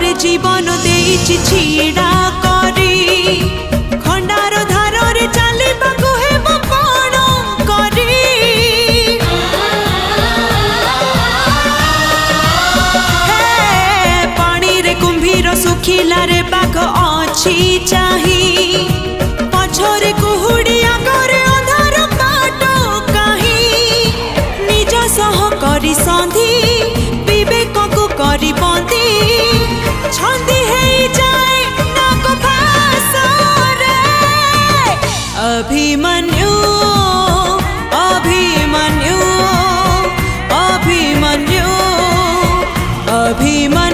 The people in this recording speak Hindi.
परे जीवन देइछि छीड़ा करी खंडार धार रे चलिबाकु हेबो कोन करी हे पानी रे कुंभीर सुखिला रे बाघ अछि चाही पछरे कुहुड़ी आगरे अंधार बाट काहे निज सह करी संधि विवेक को करी बंदी छंदी हे जाए नाग भासरे अभिमन्यु अभिमन्यु अभिमन्यु अभिमन्यु